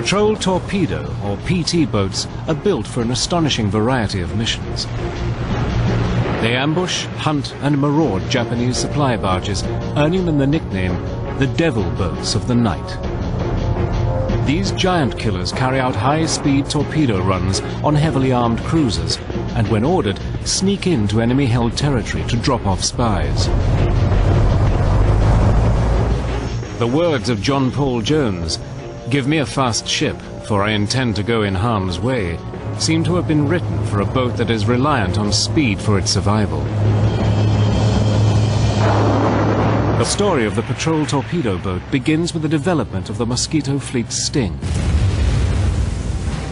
Patrol torpedo, or PT boats, are built for an astonishing variety of missions. They ambush, hunt and maraud Japanese supply barges, earning them the nickname the Devil Boats of the Night. These giant killers carry out high-speed torpedo runs on heavily armed cruisers, and when ordered, sneak into enemy-held territory to drop off spies. The words of John Paul Jones, "Give me a fast ship, for I intend to go in harm's way," seem to have been written for a boat that is reliant on speed for its survival. The story of the patrol torpedo boat begins with the development of the Mosquito Fleet's sting.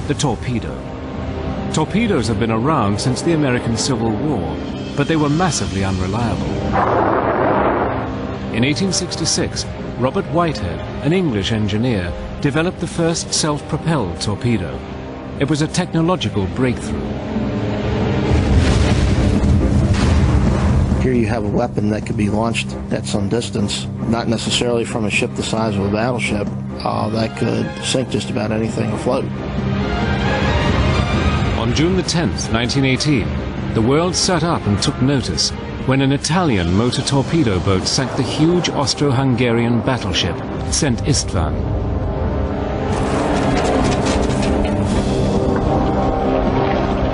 The torpedo. Torpedoes have been around since the American Civil War, but they were massively unreliable. In 1866, Robert Whitehead, an English engineer, developed the first self-propelled torpedo. It was a technological breakthrough. Here you have a weapon that could be launched at some distance, not necessarily from a ship the size of a battleship, that could sink just about anything afloat. On June the 10th, 1918, the world sat up and took notice when an Italian motor torpedo boat sank the huge Austro-Hungarian battleship Szent István.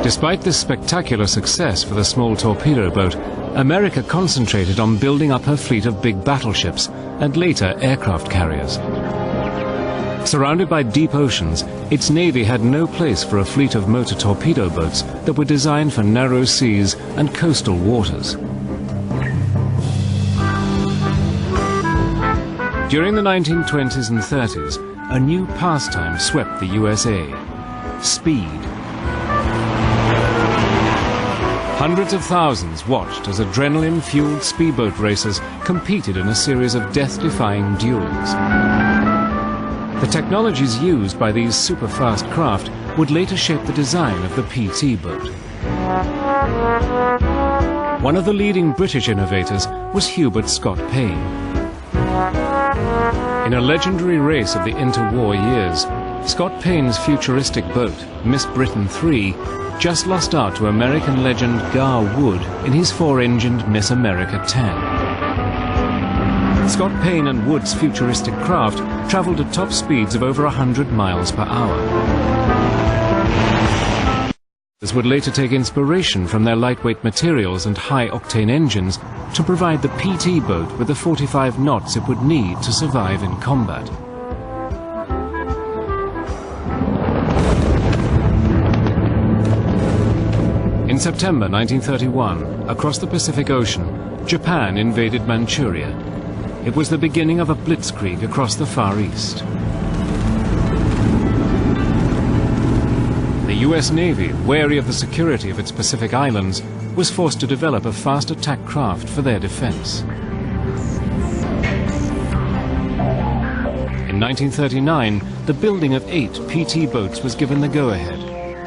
Despite this spectacular success for the small torpedo boat, America concentrated on building up her fleet of big battleships and later aircraft carriers. Surrounded by deep oceans, its navy had no place for a fleet of motor torpedo boats that were designed for narrow seas and coastal waters. During the 1920s and 30s, a new pastime swept the USA: speed. Hundreds of thousands watched as adrenaline-fueled speedboat racers competed in a series of death-defying duels. The technologies used by these super-fast craft would later shape the design of the PT boat. One of the leading British innovators was Hubert Scott Payne. In a legendary race of the interwar years, Scott Payne's futuristic boat, Miss Britain III, just lost out to American legend Gar Wood in his four-engined Miss America 10. Scott Payne and Wood's futuristic craft traveled at top speeds of over 100 miles per hour. This would later take inspiration from their lightweight materials and high-octane engines to provide the PT boat with the 45 knots it would need to survive in combat. In September 1931, across the Pacific Ocean, Japan invaded Manchuria. It was the beginning of a blitzkrieg across the Far East. The US Navy, wary of the security of its Pacific islands, was forced to develop a fast attack craft for their defense. In 1939, the building of 8 PT boats was given the go-ahead.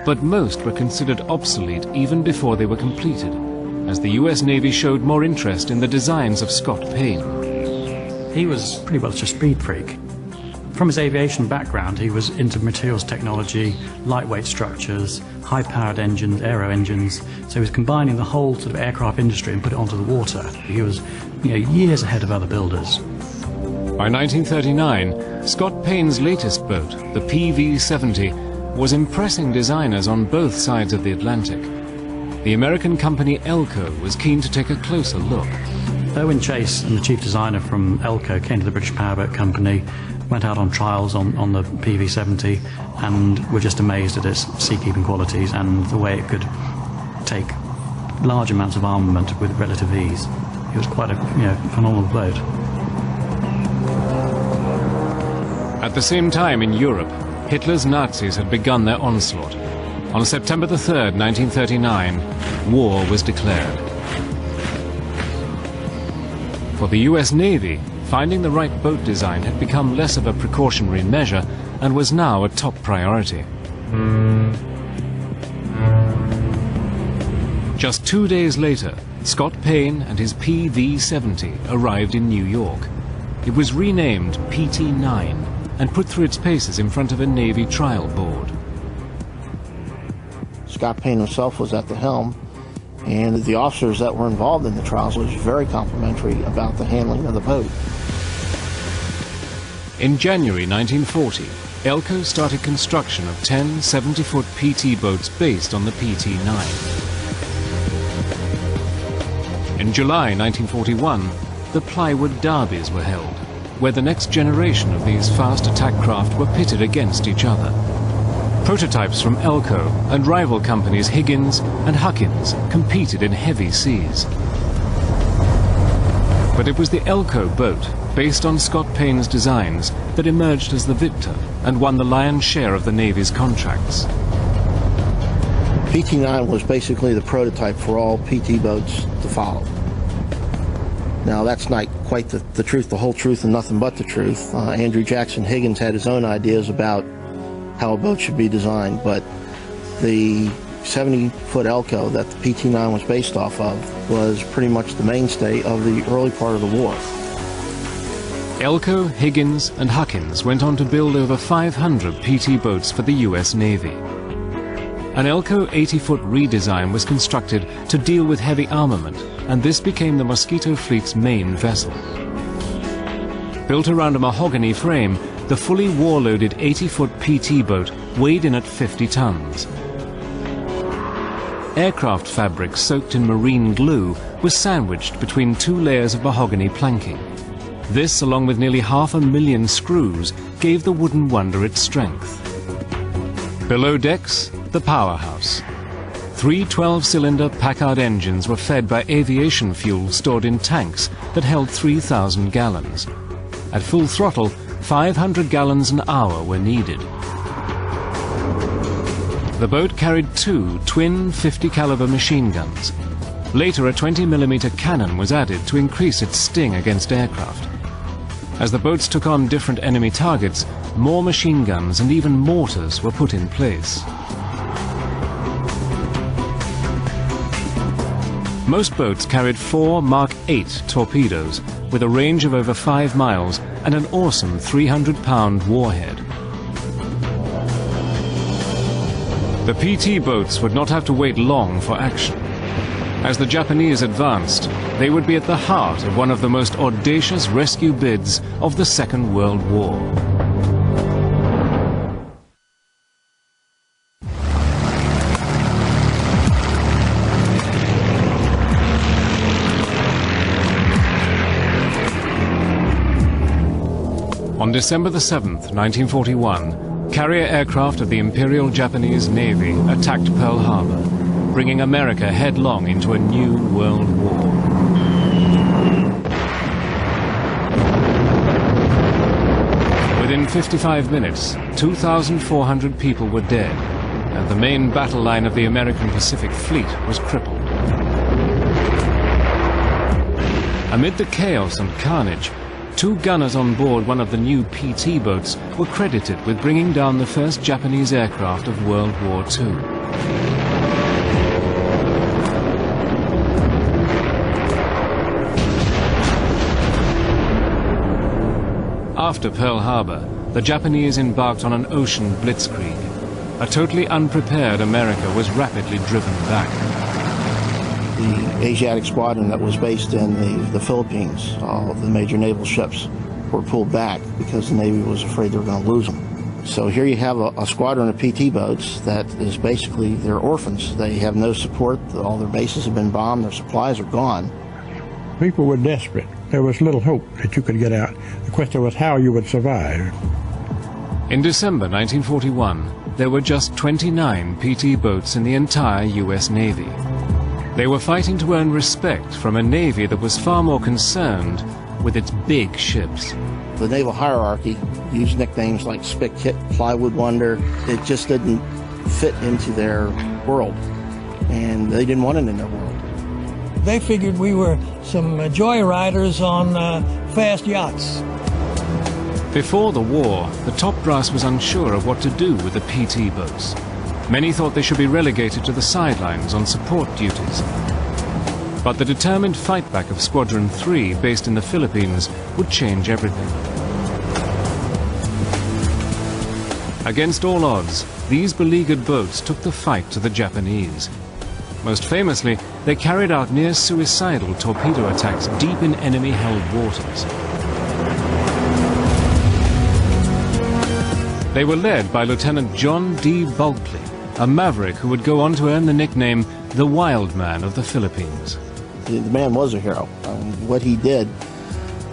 But most were considered obsolete even before they were completed, as the US Navy showed more interest in the designs of Scott Payne. He was pretty much a speed freak. From his aviation background, he was into materials technology, lightweight structures, high-powered engines, aero engines, so he was combining the whole sort of aircraft industry and put it onto the water. He was, years ahead of other builders. By 1939, Scott Payne's latest boat, the PV-70, was impressing designers on both sides of the Atlantic. The American company Elco was keen to take a closer look. Owen Chase and the chief designer from Elco came to the British Powerboat Company, went out on trials on the PV-70 and were just amazed at its seakeeping qualities and the way it could take large amounts of armament with relative ease. It was quite a phenomenal boat. At the same time in Europe, Hitler's Nazis had begun their onslaught. On September the 3rd, 1939, war was declared. For the US Navy, finding the right boat design had become less of a precautionary measure and was now a top priority. Just 2 days later, Scott Payne and his PV-70 arrived in New York. It was renamed PT-9 and put through its paces in front of a Navy trial board. Scott Payne himself was at the helm, and the officers that were involved in the trials was very complimentary about the handling of the boat. In January 1940, Elco started construction of 10 70-foot PT boats based on the PT-9. In July 1941, the plywood derbies were held, where the next generation of these fast attack craft were pitted against each other. Prototypes from Elco and rival companies Higgins and Huckins competed in heavy seas. But it was the Elco boat, based on Scott Payne's designs, that emerged as the victor and won the lion's share of the Navy's contracts. PT-9 was basically the prototype for all PT boats to follow. Now, that's not quite the truth, the whole truth, and nothing but the truth. Andrew Jackson Higgins had his own ideas about how a boat should be designed, but the 70-foot Elco that the PT-9 was based off of was pretty much the mainstay of the early part of the war. Elco, Higgins, and Huckins went on to build over 500 PT boats for the US Navy. An Elco 80-foot redesign was constructed to deal with heavy armament, and this became the Mosquito Fleet's main vessel. Built around a mahogany frame, the fully war-loaded 80-foot PT boat weighed in at 50 tons. Aircraft fabric soaked in marine glue was sandwiched between 2 layers of mahogany planking. This, along with nearly 500,000 screws, gave the wooden wonder its strength. Below decks, the powerhouse. 3 12-cylinder Packard engines were fed by aviation fuel stored in tanks that held 3,000 gallons. At full throttle, 500 gallons an hour were needed. The boat carried 2 twin 50-caliber machine guns. Later, a 20mm cannon was added to increase its sting against aircraft. As the boats took on different enemy targets, more machine guns and even mortars were put in place. Most boats carried 4 Mark 8 torpedoes with a range of over 5 miles and an awesome 300-pound warhead. The PT boats would not have to wait long for action. As the Japanese advanced, they would be at the heart of one of the most audacious rescue bids of the Second World War. On December the 7th, 1941, carrier aircraft of the Imperial Japanese Navy attacked Pearl Harbor, bringing America headlong into a new world war. Within 55 minutes, 2,400 people were dead, and the main battle line of the American Pacific Fleet was crippled. Amid the chaos and carnage, 2 gunners on board one of the new PT boats were credited with bringing down the first Japanese aircraft of World War II. After Pearl Harbor, the Japanese embarked on an ocean blitzkrieg. A totally unprepared America was rapidly driven back. The Asiatic squadron that was based in the Philippines, all of the major naval ships were pulled back because the Navy was afraid they were going to lose them. So here you have a squadron of PT boats that is basically, they're orphans. They have no support. All their bases have been bombed. Their supplies are gone. People were desperate. There was little hope that you could get out. The question was how you would survive. In December 1941, there were just 29 PT boats in the entire US Navy. They were fighting to earn respect from a Navy that was far more concerned with its big ships. The naval hierarchy used nicknames like Spick Hit, Plywood Wonder. It just didn't fit into their world, and they didn't want it in their world. They figured we were some joyriders on fast yachts. Before the war, the top brass was unsure of what to do with the PT boats. Many thought they should be relegated to the sidelines on support duties. But the determined fightback of Squadron 3, based in the Philippines, would change everything. Against all odds, these beleaguered boats took the fight to the Japanese. Most famously, they carried out near-suicidal torpedo attacks deep in enemy-held waters. They were led by Lieutenant John D. Bulkley, a maverick who would go on to earn the nickname the Wild Man of the Philippines. The man was a hero. What he did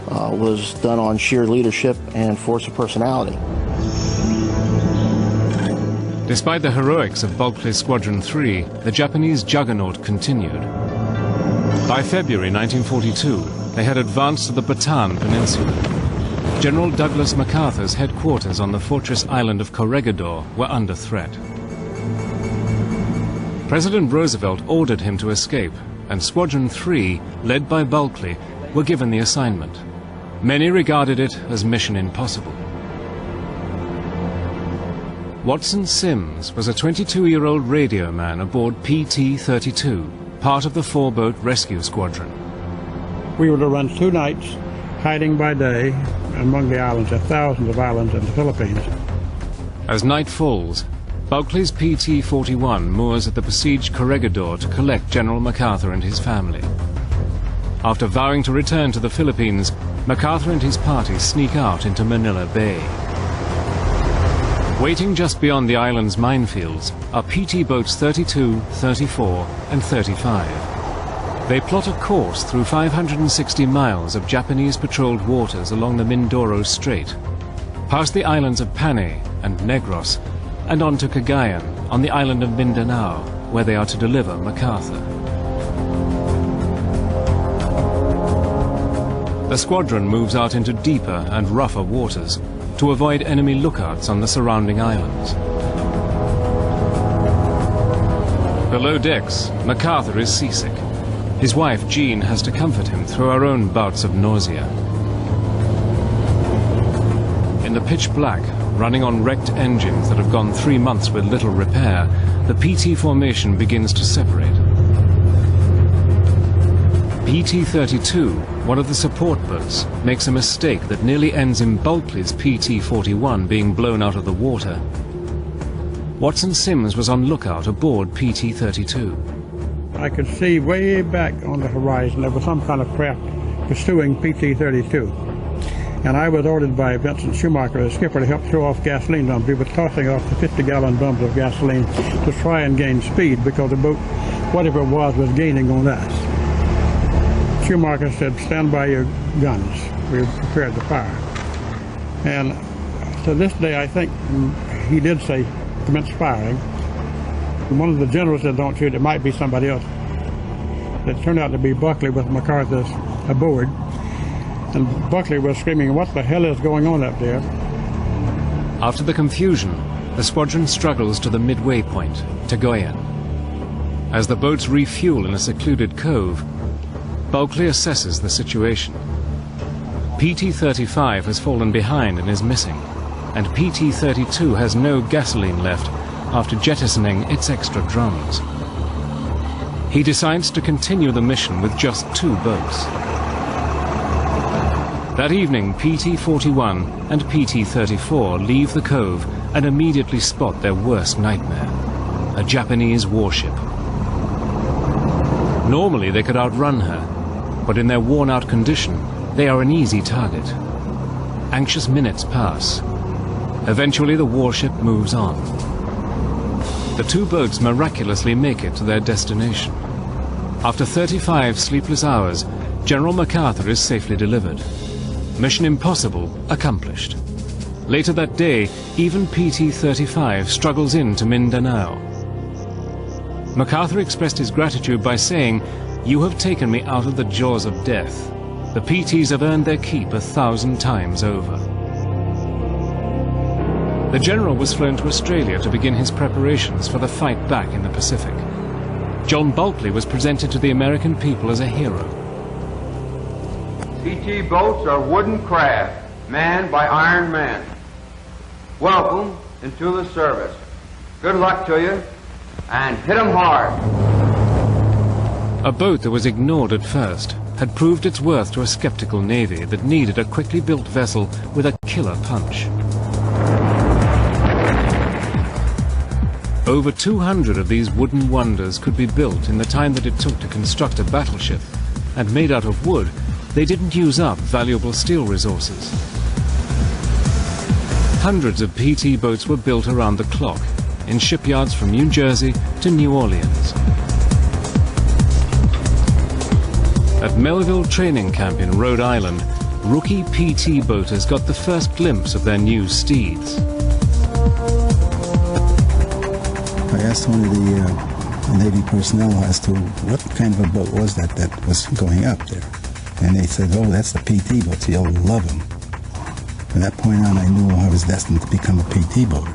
was done on sheer leadership and force of personality. Despite the heroics of Bulkley's Squadron 3, the Japanese juggernaut continued. By February 1942, they had advanced to the Bataan Peninsula. General Douglas MacArthur's headquarters on the fortress island of Corregidor were under threat. President Roosevelt ordered him to escape, and Squadron 3, led by Bulkley, were given the assignment. Many regarded it as mission impossible. Watson Sims was a 22-year-old radio man aboard PT-32, part of the 4-boat rescue squadron. We were to run 2 nights, hiding by day among the islands. There are thousands of islands in the Philippines. As night falls, Bulkley's PT-41 moors at the besieged Corregidor to collect General MacArthur and his family. After vowing to return to the Philippines, MacArthur and his party sneak out into Manila Bay. Waiting just beyond the island's minefields are PT boats 32, 34, and 35. They plot a course through 560 miles of Japanese-patrolled waters along the Mindoro Strait, past the islands of Panay and Negros, and on to Cagayan on the island of Mindanao, where they are to deliver MacArthur. The squadron moves out into deeper and rougher waters to avoid enemy lookouts on the surrounding islands. Below decks, MacArthur is seasick. His wife, Jean, has to comfort him through her own bouts of nausea. In the pitch black, running on wrecked engines that have gone 3 months with little repair, the PT formation begins to separate. PT-32, one of the support boats, makes a mistake that nearly ends in Bulkley's PT-41 being blown out of the water. Watson Sims was on lookout aboard PT-32. I could see way back on the horizon there was some kind of craft pursuing PT-32. And I was ordered by Vincent Schumacher, the skipper, to help throw off gasoline dumps. We were tossing off the 50-gallon drums of gasoline to try and gain speed because the boat, whatever it was gaining on us. Schumacher said, "Stand by your guns." We were prepared to fire. And to this day, I think he did say, "Commence firing." And one of the generals said, "Don't shoot, it might be somebody else." It turned out to be Buckley with MacArthur aboard. And Buckley was screaming, "What the hell is going on up there?" After the confusion, the squadron struggles to the midway point, Cagayan. As the boats refuel in a secluded cove, Bulkley assesses the situation. PT-35 has fallen behind and is missing, and PT-32 has no gasoline left after jettisoning its extra drums. He decides to continue the mission with just 2 boats. That evening, PT-41 and PT-34 leave the cove and immediately spot their worst nightmare, a Japanese warship. Normally they could outrun her, but in their worn-out condition, they are an easy target. Anxious minutes pass. Eventually the warship moves on. The 2 boats miraculously make it to their destination. After 35 sleepless hours, General MacArthur is safely delivered. Mission impossible accomplished. Later that day, even PT-35 struggles into Mindanao. MacArthur expressed his gratitude by saying, "You have taken me out of the jaws of death. The PTs have earned their keep 1,000 times over." The general was flown to Australia to begin his preparations for the fight back in the Pacific. John Bulkley was presented to the American people as a hero. PT boats are wooden craft, manned by iron men. Welcome into the service. Good luck to you, and hit 'em hard. A boat that was ignored at first had proved its worth to a skeptical navy that needed a quickly built vessel with a killer punch. Over 200 of these wooden wonders could be built in the time that it took to construct a battleship, and made out of wood, they didn't use up valuable steel resources. Hundreds of PT boats were built around the clock, in shipyards from New Jersey to New Orleans. At Melville Training Camp in Rhode Island, rookie PT boaters got the first glimpse of their new steeds. I asked one of the Navy personnel as to what kind of a boat was that was going up there. And they said, oh, that's the PT boats, you'll love them. From that point on, I knew I was destined to become a PT boater.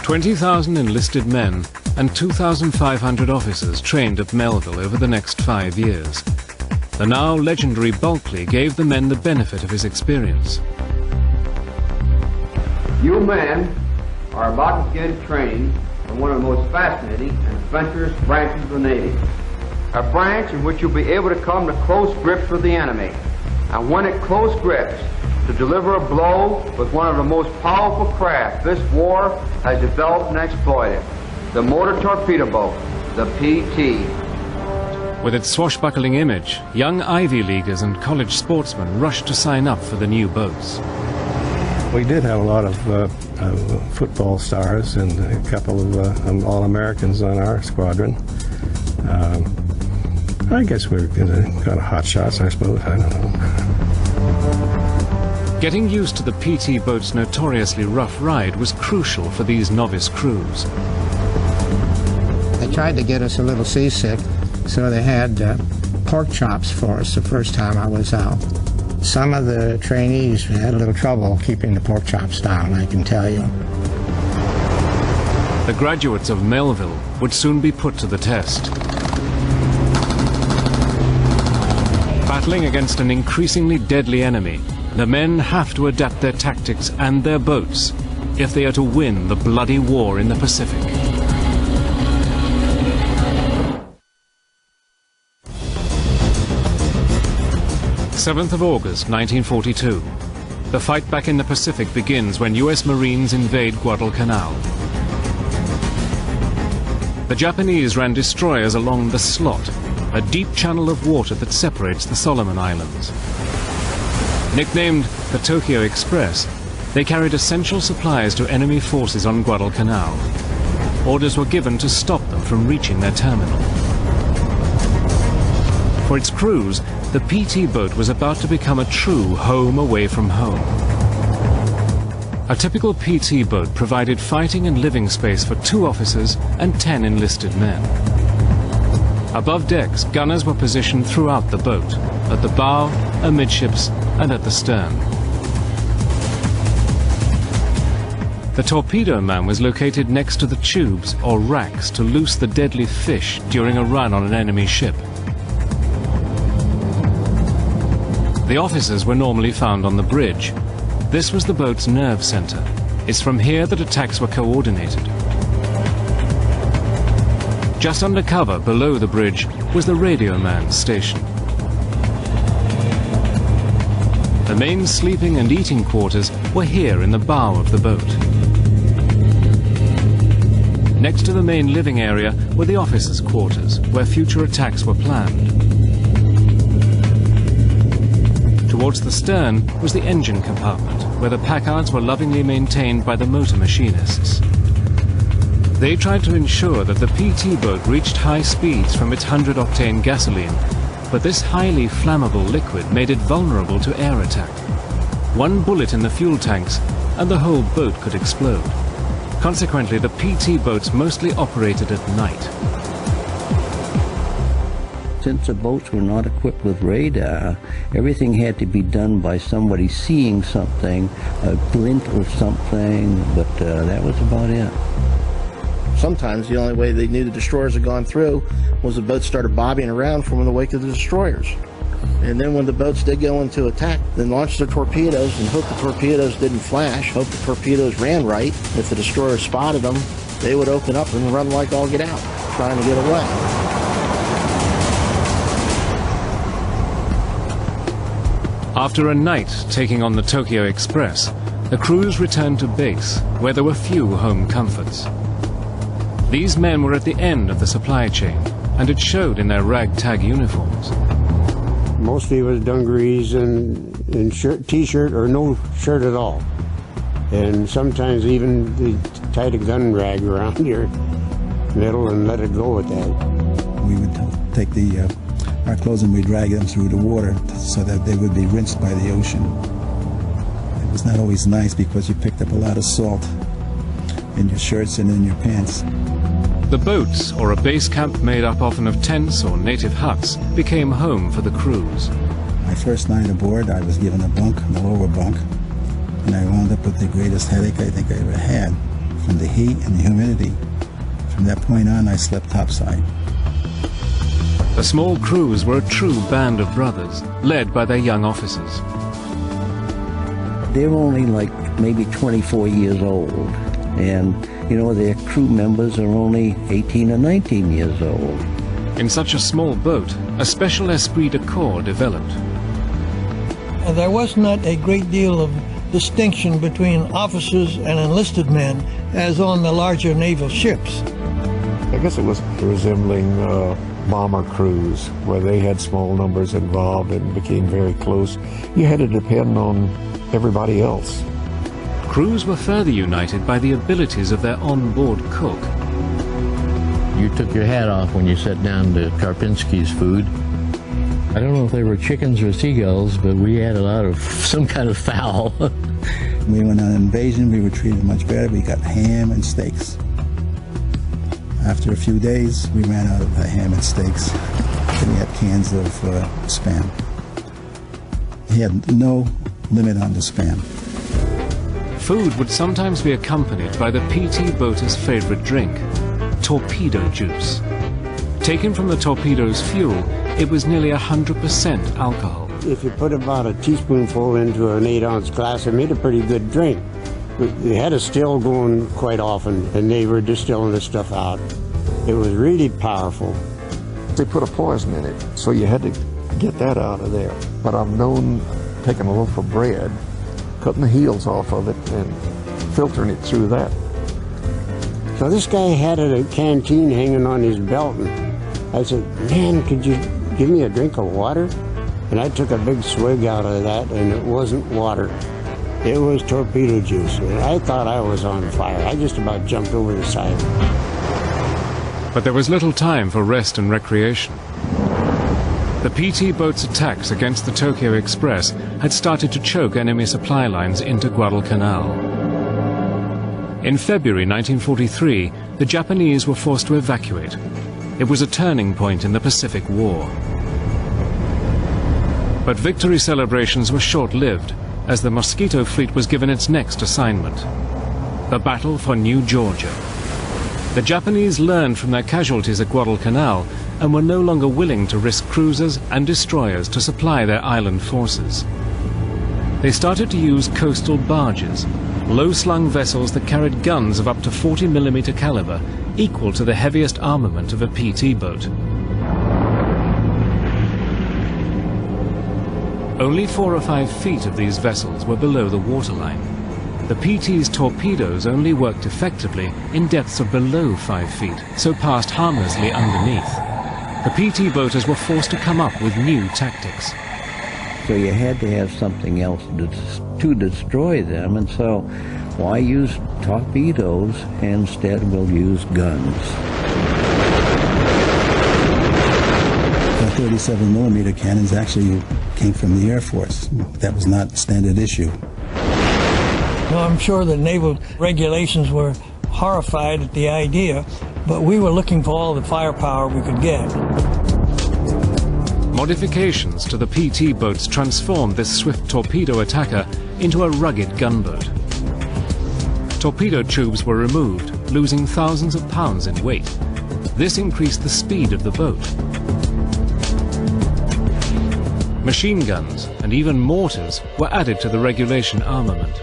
20,000 enlisted men and 2,500 officers trained at Melville over the next 5 years. The now legendary Bulkley gave the men the benefit of his experience. You men are about to begin training in one of the most fascinating and adventurous branches of the Navy. A branch in which you'll be able to come to close grips with the enemy. And when at close grips, to deliver a blow with one of the most powerful craft this war has developed and exploited, the motor torpedo boat, the PT. With its swashbuckling image, young Ivy Leaguers and college sportsmen rushed to sign up for the new boats. We did have a lot of football stars and a couple of All-Americans on our squadron. I guess we were kind of hot shots, I suppose. I don't know. Getting used to the PT boat's notoriously rough ride was crucial for these novice crews. They tried to get us a little seasick, so they had pork chops for us the first time I was out. Some of the trainees had a little trouble keeping the pork chops down, I can tell you. The graduates of Melville would soon be put to the test. Battling against an increasingly deadly enemy, the men have to adapt their tactics and their boats if they are to win the bloody war in the Pacific. August 7th, 1942. The fight back in the Pacific begins when US Marines invade Guadalcanal. The Japanese ran destroyers along the Slot, a deep channel of water that separates the Solomon Islands. Nicknamed the Tokyo Express, they carried essential supplies to enemy forces on Guadalcanal. Orders were given to stop them from reaching their terminal. For its crews, the PT boat was about to become a true home away from home. A typical PT boat provided fighting and living space for 2 officers and 10 enlisted men. Above decks, gunners were positioned throughout the boat, at the bow, amidships, and at the stern. The torpedo man was located next to the tubes or racks to loose the deadly fish during a run on an enemy ship. The officers were normally found on the bridge. This was the boat's nerve center. It's from here that attacks were coordinated. Just under cover, below the bridge, was the radio man station. The main sleeping and eating quarters were here in the bow of the boat. Next to the main living area were the officers' quarters, where future attacks were planned. Towards the stern was the engine compartment, where the Packards were lovingly maintained by the motor machinists. They tried to ensure that the PT boat reached high speeds from its 100-octane gasoline, but this highly flammable liquid made it vulnerable to air attack. One bullet in the fuel tanks and the whole boat could explode. Consequently, the PT boats mostly operated at night. Since the boats were not equipped with radar, everything had to be done by somebody seeing something, a glint of something, but that was about it. Sometimes the only way they knew the destroyers had gone through was the boats started bobbing around from in the wake of the destroyers. And then when the boats did go into attack, then launch their torpedoes and hope the torpedoes didn't flash, hope the torpedoes ran right. If the destroyers spotted them, they would open up and run like all get out, trying to get away. After a night taking on the Tokyo Express, the crews returned to base, where there were few home comforts. These men were at the end of the supply chain, and it showed in their ragtag uniforms. Mostly it was dungarees and shirt, t-shirt, or no shirt at all. And sometimes even they tied a gun rag around your middle and let it go with that. We would take our clothes and we'd drag them through the water so that they would be rinsed by the ocean. It was not always nice because you picked up a lot of salt in your shirts and in your pants. The boats, or a base camp made up often of tents or native huts, became home for the crews. My first night aboard, I was given a bunk, the lower bunk, and I wound up with the greatest headache I think I ever had from the heat and the humidity. From that point on, I slept topside. The small crews were a true band of brothers, led by their young officers. They were only like maybe 24 years old, and you know, their crew members are only 18 or 19 years old. In such a small boat, a special esprit de corps developed. There was not a great deal of distinction between officers and enlisted men as on the larger naval ships. I guess it was resembling bomber crews, where they had small numbers involved and became very close. You had to depend on everybody else. Crews were further united by the abilities of their on-board cook. You took your hat off when you sat down to Karpinski's food. I don't know if they were chickens or seagulls, but we had a lot of some kind of fowl. When we went on invasion, we were treated much better. We got ham and steaks. After a few days, we ran out of the ham and steaks. Then we had cans of Spam. He had no limit on the Spam. Food would sometimes be accompanied by the PT boater's favorite drink, torpedo juice. Taken from the torpedo's fuel, it was nearly 100% alcohol. If you put about a teaspoonful into an 8-ounce glass, it made a pretty good drink. They had a still going quite often, and they were distilling the stuff out. It was really powerful. They put a poison in it, so you had to get that out of there. But I've known taking a loaf of bread, cutting the heels off of it, and filtering it through that. So this guy had a canteen hanging on his belt, and I said, man, could you give me a drink of water? And I took a big swig out of that, and it wasn't water. It was torpedo juice. And I thought I was on fire. I just about jumped over the side. But there was little time for rest and recreation. The PT boat's attacks against the Tokyo Express had started to choke enemy supply lines into Guadalcanal. In February 1943, the Japanese were forced to evacuate. It was a turning point in the Pacific War. But victory celebrations were short-lived, as the Mosquito fleet was given its next assignment, the battle for New Georgia. The Japanese learned from their casualties at Guadalcanal and were no longer willing to risk cruisers and destroyers to supply their island forces. They started to use coastal barges, low-slung vessels that carried guns of up to 40mm caliber, equal to the heaviest armament of a PT boat. Only 4 or 5 feet of these vessels were below the waterline. The PT's torpedoes only worked effectively in depths of below 5 feet, so passed harmlessly underneath. The PT boaters were forced to come up with new tactics. So you had to have something else to destroy them, and so why use torpedoes? Instead we'll use guns. 37mm cannons actually came from the Air Force. That was not standard issue. Now, I'm sure the naval regulations were horrified at the idea, but we were looking for all the firepower we could get. Modifications to the PT boats transformed this swift torpedo attacker into a rugged gunboat. Torpedo tubes were removed, losing thousands of pounds in weight. This increased the speed of the boat. Machine guns and even mortars were added to the regulation armament.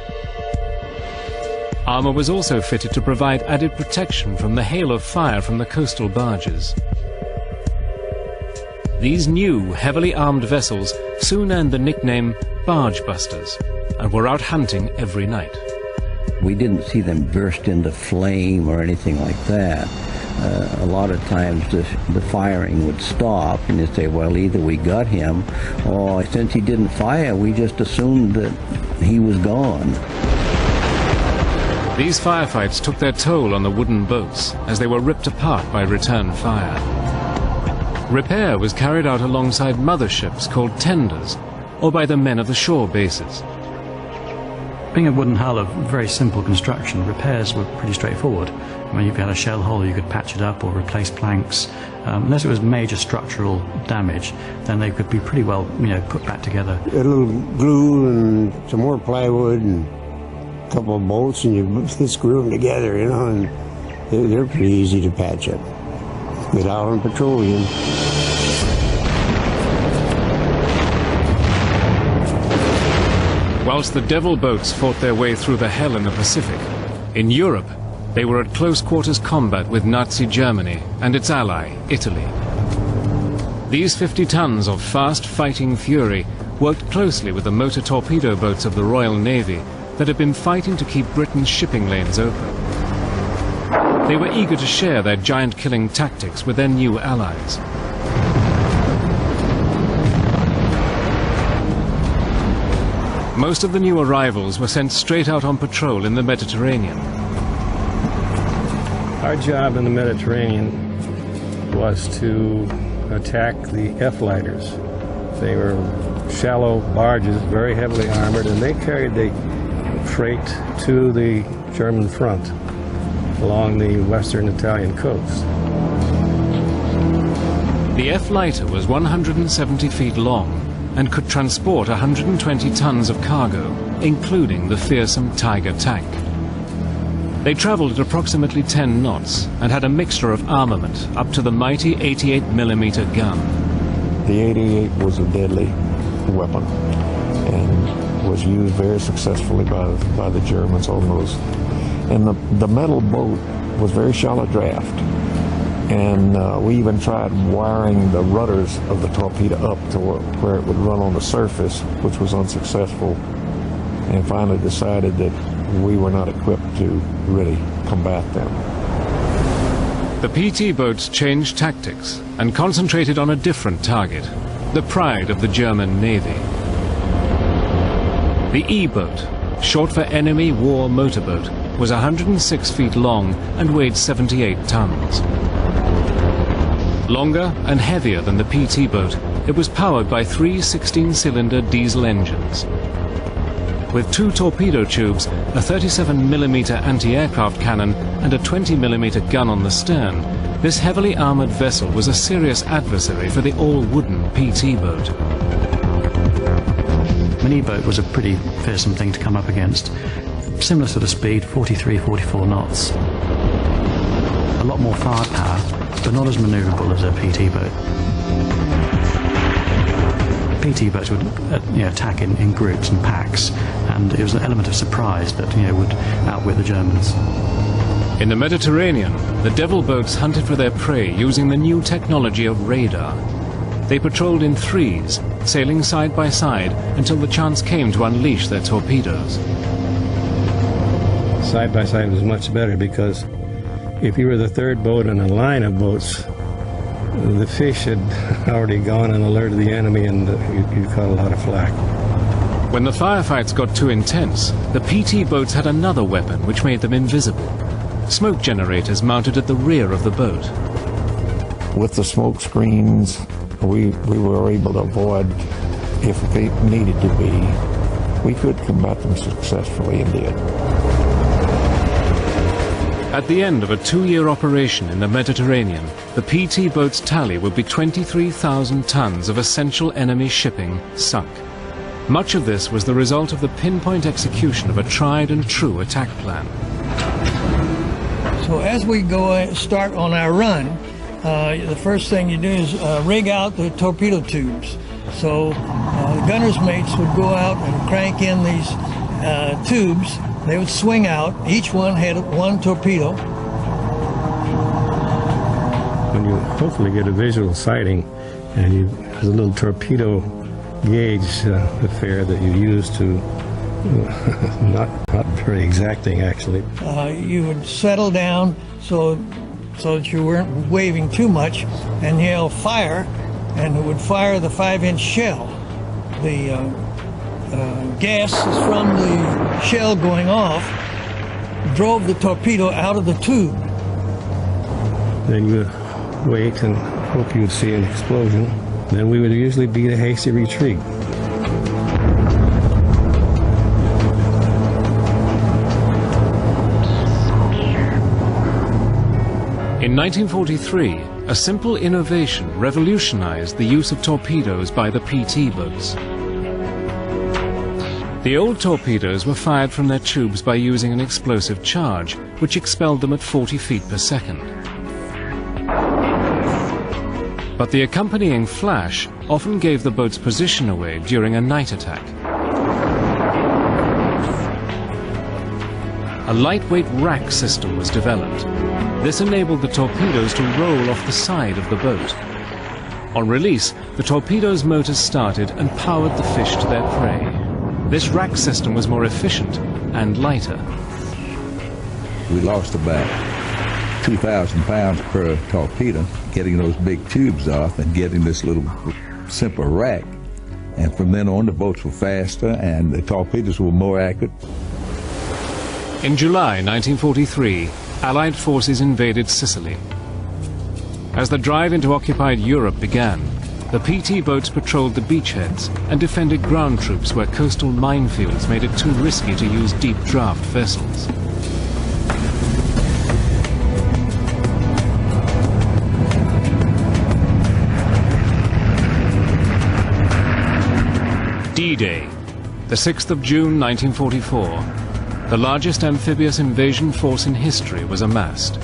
Armor was also fitted to provide added protection from the hail of fire from the coastal barges. These new, heavily armed vessels soon earned the nickname barge busters and were out hunting every night. We didn't see them burst into flame or anything like that, a lot of times the firing would stop, and they'd say, well, either we got him, or since he didn't fire, we just assumed that he was gone. These firefights took their toll on the wooden boats as they were ripped apart by return fire. Repair was carried out alongside motherships called tenders, or by the men of the shore bases. Being a wooden hull of very simple construction, repairs were pretty straightforward. I mean, if you had a shell hole, you could patch it up or replace planks. Unless it was major structural damage, then they could be pretty well, put back together. A little glue and some more plywood and a couple of bolts, and you screw them together, and they're pretty easy to patch up. Get out on petroleum. Whilst the Devil boats fought their way through the hell in the Pacific, in Europe, they were at close quarters combat with Nazi Germany and its ally, Italy. These 50 tons of fast fighting fury worked closely with the motor torpedo boats of the Royal Navy that had been fighting to keep Britain's shipping lanes open. They were eager to share their giant killing tactics with their new allies. Most of the new arrivals were sent straight out on patrol in the Mediterranean. Our job in the Mediterranean was to attack the F-lighters. They were shallow barges, very heavily armored, and they carried the freight to the German front along the western Italian coast. The F-lighter was 170 feet long and could transport 120 tons of cargo, including the fearsome Tiger tank. They traveled at approximately 10 knots and had a mixture of armament up to the mighty 88mm gun. The 88 was a deadly weapon and was used very successfully by the Germans on those. And the metal boat was very shallow draft. And we even tried wiring the rudders of the torpedo up to where it would run on the surface, which was unsuccessful, and finally decided that we were not equipped to really combat them. The PT boats changed tactics and concentrated on a different target, the pride of the German Navy. The E-boat, short for Enemy War Motorboat, was 106 feet long and weighed 78 tons. Longer and heavier than the PT boat, it was powered by 3 16-cylinder diesel engines. With 2 torpedo tubes, a 37mm anti-aircraft cannon, and a 20mm gun on the stern, this heavily armored vessel was a serious adversary for the all-wooden PT boat. An E-boat was a pretty fearsome thing to come up against. Similar sort of speed, 43, 44 knots. A lot more firepower, but not as maneuverable as a PT boat. PT boats would attack in groups and packs, and it was an element of surprise that would outwit the Germans. In the Mediterranean, the Devil boats hunted for their prey using the new technology of radar. They patrolled in threes, sailing side by side until the chance came to unleash their torpedoes. Side by side was much better because if you were the third boat in a line of boats, the fish had already gone and alerted the enemy, and you caught a lot of flack. When the firefights got too intense, the PT boats had another weapon which made them invisible. Smoke generators mounted at the rear of the boat. With the smoke screens, we were able to avoid, if they needed to be, we could combat them successfully and did. At the end of a 2-year operation in the Mediterranean, the PT boat's tally would be 23,000 tons of essential enemy shipping sunk. Much of this was the result of the pinpoint execution of a tried and true attack plan. So as we start on our run, the first thing you do is rig out the torpedo tubes. So the gunner's mates would go out and crank in these tubes. They would swing out. Each one had 1 torpedo. When you hopefully get a visual sighting, and there's a little torpedo gauge affair that you use to, not very exacting actually. You would settle down so so that you weren't waving too much, and yell fire, and it would fire the 5-inch shell. The gases from the shell going off drove the torpedo out of the tube. Then you would wait and hope you would see an explosion. Then we would usually beat a hasty retreat. In 1943, a simple innovation revolutionized the use of torpedoes by the PT boats. The old torpedoes were fired from their tubes by using an explosive charge, which expelled them at 40 feet per second. But the accompanying flash often gave the boat's position away during a night attack. A lightweight rack system was developed. This enabled the torpedoes to roll off the side of the boat. On release, the torpedo's motors started and powered the fish to their prey. This rack system was more efficient and lighter. We lost about 2,000 pounds per torpedo getting those big tubes off and getting this little simple rack. And from then on, the boats were faster and the torpedoes were more accurate. In July 1943, Allied forces invaded Sicily. As the drive into occupied Europe began, the PT boats patrolled the beachheads and defended ground troops where coastal minefields made it too risky to use deep draft vessels. D-Day, the 6th of June 1944. The largest amphibious invasion force in history was amassed.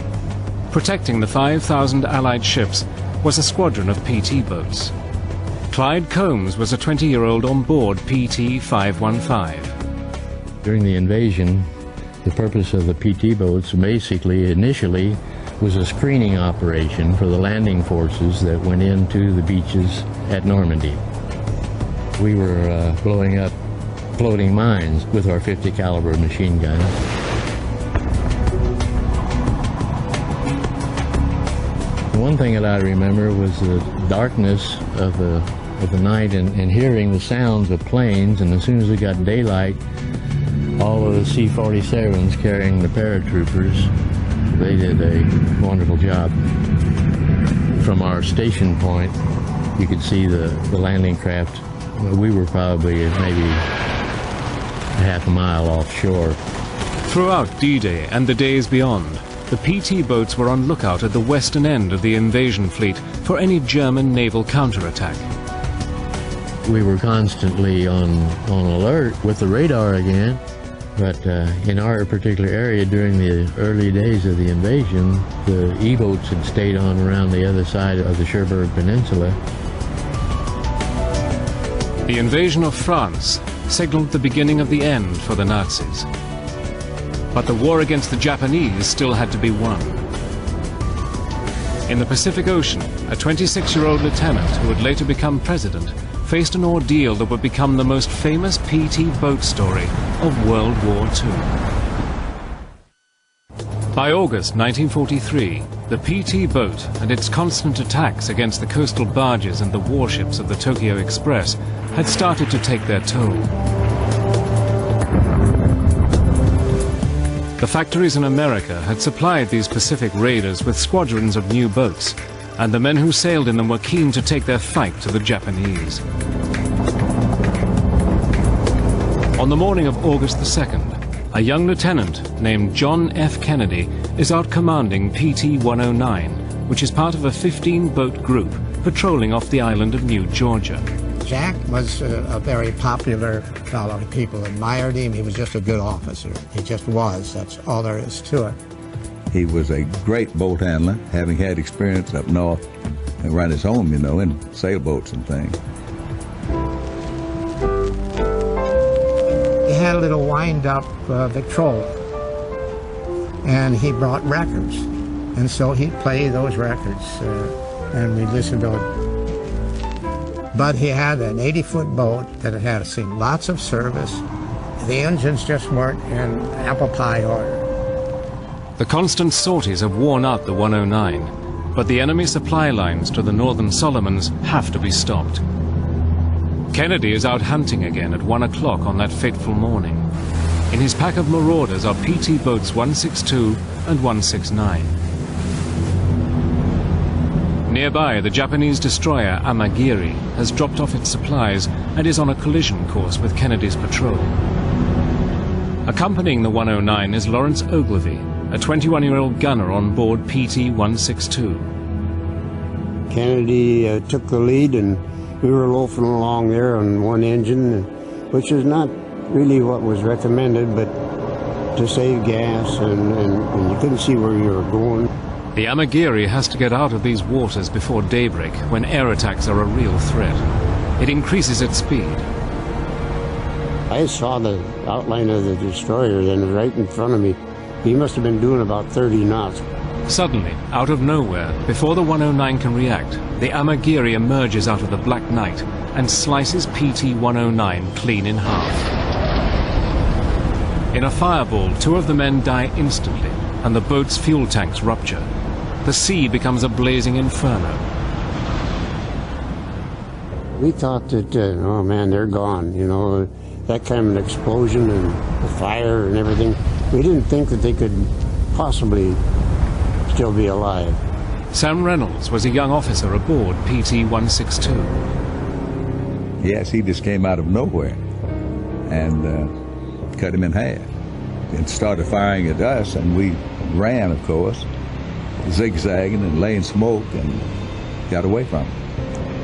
Protecting the 5,000 Allied ships was a squadron of PT boats. Clyde Combs was a 20-year-old on board PT 515. During the invasion, the purpose of the PT boats basically initially was a screening operation for the landing forces that went into the beaches at Normandy. We were blowing up floating mines with our 50 caliber machine gun. One thing that I remember was the darkness of the night and hearing the sounds of planes, and as soon as it got daylight, all of the C-47s carrying the paratroopers, they did a wonderful job. From our station point, you could see the landing craft. We were probably maybe half a mile offshore. Throughout D-Day and the days beyond, the PT boats were on lookout at the western end of the invasion fleet for any German naval counterattack. We were constantly on alert with the radar again, but in our particular area during the early days of the invasion, the E-boats had stayed on around the other side of the Cherbourg Peninsula. The invasion of France signaled the beginning of the end for the Nazis. But the war against the Japanese still had to be won. In the Pacific Ocean, a 26-year-old lieutenant who would later become president faced an ordeal that would become the most famous PT boat story of World War II. By August 1943, the PT boat and its constant attacks against the coastal barges and the warships of the Tokyo Express had started to take their toll. The factories in America had supplied these Pacific raiders with squadrons of new boats, and the men who sailed in them were keen to take their fight to the Japanese. On the morning of August the 2nd, a young lieutenant named John F. Kennedy is out commanding PT 109, which is part of a 15-boat group patrolling off the island of New Georgia. Jack was a very popular fellow. People admired him. He was just a good officer. He just was. That's all there is to it. He was a great boat handler, having had experience up north and around his home, you know, in sailboats and things. He had a little wind-up Victrola, and he brought records. And so he'd play those records, and we'd listen to it. But he had an 80-foot boat that had seen lots of service. The engines just weren't in apple pie order. The constant sorties have worn out the 109, but the enemy supply lines to the northern Solomons have to be stopped. Kennedy is out hunting again at 1 o'clock on that fateful morning. In his pack of marauders are PT boats 162 and 169. Nearby, the Japanese destroyer Amagiri has dropped off its supplies and is on a collision course with Kennedy's patrol. Accompanying the 109 is Lawrence Ogilvy, a 21-year-old gunner on board PT 162. Kennedy took the lead, and we were loafing along there on one engine, which is not really what was recommended, but to save gas, and you couldn't see where you were going. The Amagiri has to get out of these waters before daybreak, when air attacks are a real threat. It increases its speed. I saw the outline of the destroyer then right in front of me. He must have been doing about 30 knots. Suddenly, out of nowhere, before the 109 can react, the Amagiri emerges out of the black night and slices PT 109 clean in half. In a fireball, 2 of the men die instantly, and the boat's fuel tanks rupture. The sea becomes a blazing inferno. We thought that, oh man, they're gone, you know, that kind of an explosion and the fire and everything. We didn't think that they could possibly still be alive. Sam Reynolds was a young officer aboard PT 162. Yes, he just came out of nowhere and cut him in half and started firing at us, and we ran, of course, zigzagging and laying smoke, and got away from him.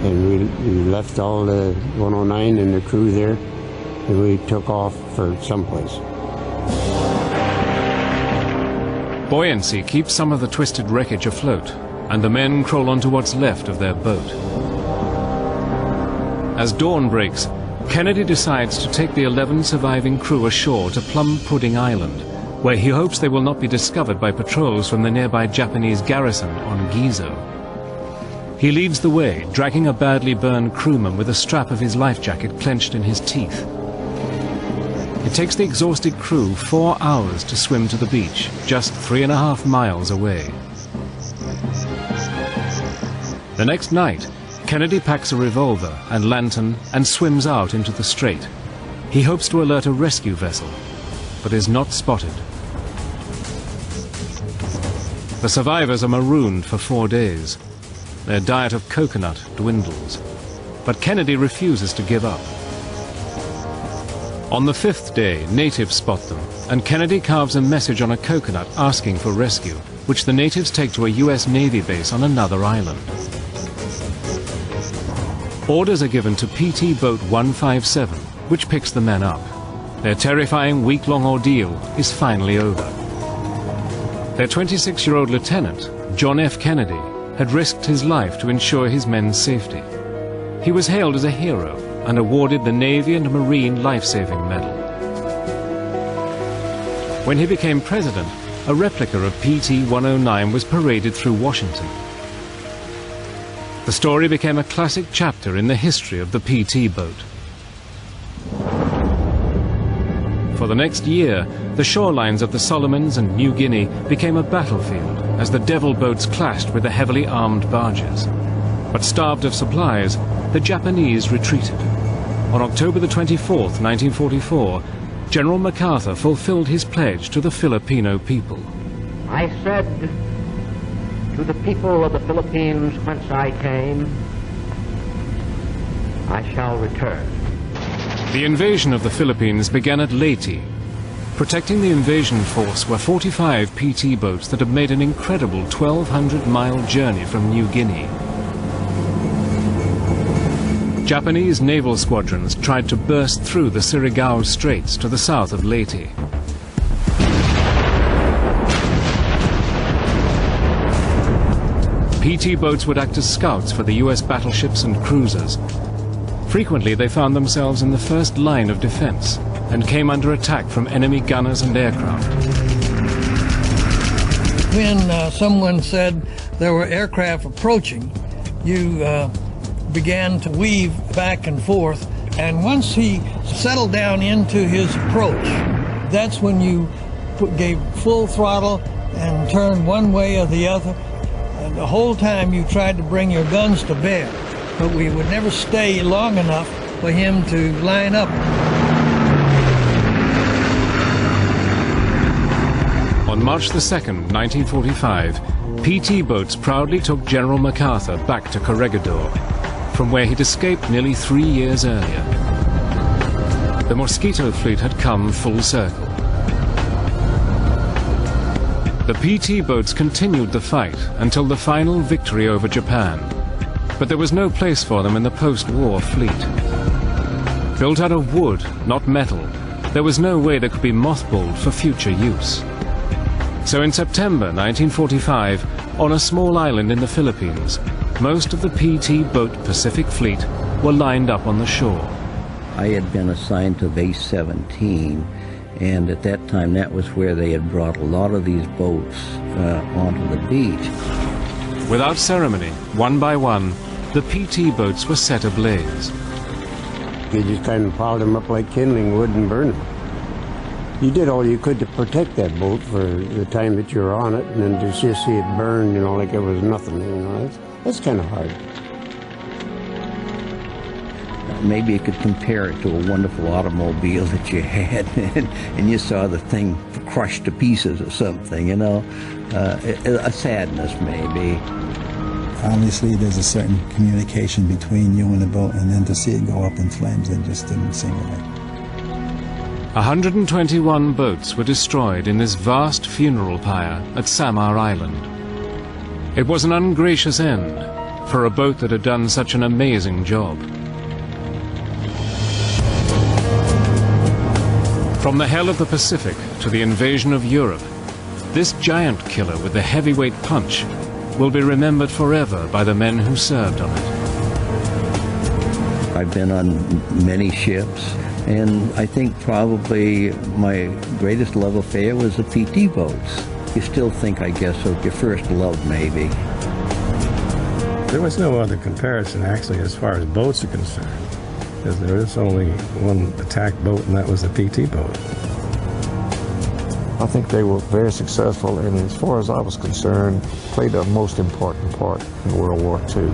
And we left all the 109 and the crew there, and we took off for someplace. Buoyancy keeps some of the twisted wreckage afloat, and the men crawl onto what's left of their boat. As dawn breaks, Kennedy decides to take the 11 surviving crew ashore to Plum Pudding Island, where he hopes they will not be discovered by patrols from the nearby Japanese garrison on Gizo. He leads the way, dragging a badly burned crewman with a strap of his life jacket clenched in his teeth. It takes the exhausted crew 4 hours to swim to the beach, just 3.5 miles away. The next night, Kennedy packs a revolver and lantern and swims out into the strait. He hopes to alert a rescue vessel, but is not spotted. The survivors are marooned for 4 days. Their diet of coconut dwindles, but Kennedy refuses to give up. On the 5th day, natives spot them, and Kennedy carves a message on a coconut asking for rescue, which the natives take to a US Navy base on another island. Orders are given to PT Boat 157, which picks the men up. Their terrifying week-long ordeal is finally over. Their 26-year-old lieutenant, John F. Kennedy, had risked his life to ensure his men's safety. He was hailed as a hero and awarded the Navy and Marine Life-Saving Medal. When he became president, a replica of PT 109 was paraded through Washington. The story became a classic chapter in the history of the PT boat. For the next year, the shorelines of the Solomons and New Guinea became a battlefield as the devil boats clashed with the heavily armed barges. But starved of supplies, the Japanese retreated. On October the 24th, 1944, General MacArthur fulfilled his pledge to the Filipino people. I said to the people of the Philippines whence I came, I shall return. The invasion of the Philippines began at Leyte. Protecting the invasion force were 45 PT boats that had made an incredible 1,200-mile journey from New Guinea. Japanese naval squadrons tried to burst through the Surigao Straits to the south of Leyte. PT boats would act as scouts for the US battleships and cruisers. Frequently they found themselves in the first line of defense and came under attack from enemy gunners and aircraft. When someone said there were aircraft approaching, you began to weave back and forth, and once he settled down into his approach, that's when you gave full throttle and turn one way or the other. And the whole time you tried to bring your guns to bear, but we would never stay long enough for him to line up. On March the 2nd, 1945, PT boats proudly took General MacArthur back to Corregidor, from where he'd escaped nearly 3 years earlier. The Mosquito fleet had come full circle. The PT boats continued the fight until the final victory over Japan, but there was no place for them in the post-war fleet. Built out of wood, not metal, there was no way they could be mothballed for future use. So in September 1945, on a small island in the Philippines, most of the PT boat Pacific Fleet were lined up on the shore. I had been assigned to Base 17, and at that time that was where they had brought a lot of these boats onto the beach. Without ceremony, one by one, the PT boats were set ablaze. You just kind of piled them up like kindling wood and burned them. You did all you could to protect that boat for the time that you were on it, and then to just see it burn, you know, like it was nothing, you know, that's kind of hard. Maybe you could compare it to a wonderful automobile that you had, and you saw the thing crushed to pieces or something, you know, a sadness maybe. Obviously there's a certain communication between you and the boat, and then to see it go up in flames, it just didn't seem right. 121 boats were destroyed in this vast funeral pyre at Samar Island. It was an ungracious end for a boat that had done such an amazing job. From the hell of the Pacific to the invasion of Europe, this giant killer with the heavyweight punch will be remembered forever by the men who served on it. I've been on many ships, and I think probably my greatest love affair was the PT boats. You still think, I guess, of your first love, maybe. There was no other comparison, actually, as far as boats are concerned, because there is only one attack boat, and that was the PT boat. I think they were very successful, and as far as I was concerned, played a most important part in World War II.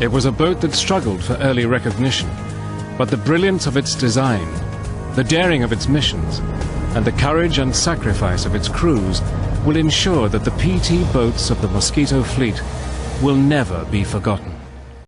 It was a boat that struggled for early recognition, but the brilliance of its design, the daring of its missions, and the courage and sacrifice of its crews will ensure that the PT boats of the Mosquito Fleet will never be forgotten.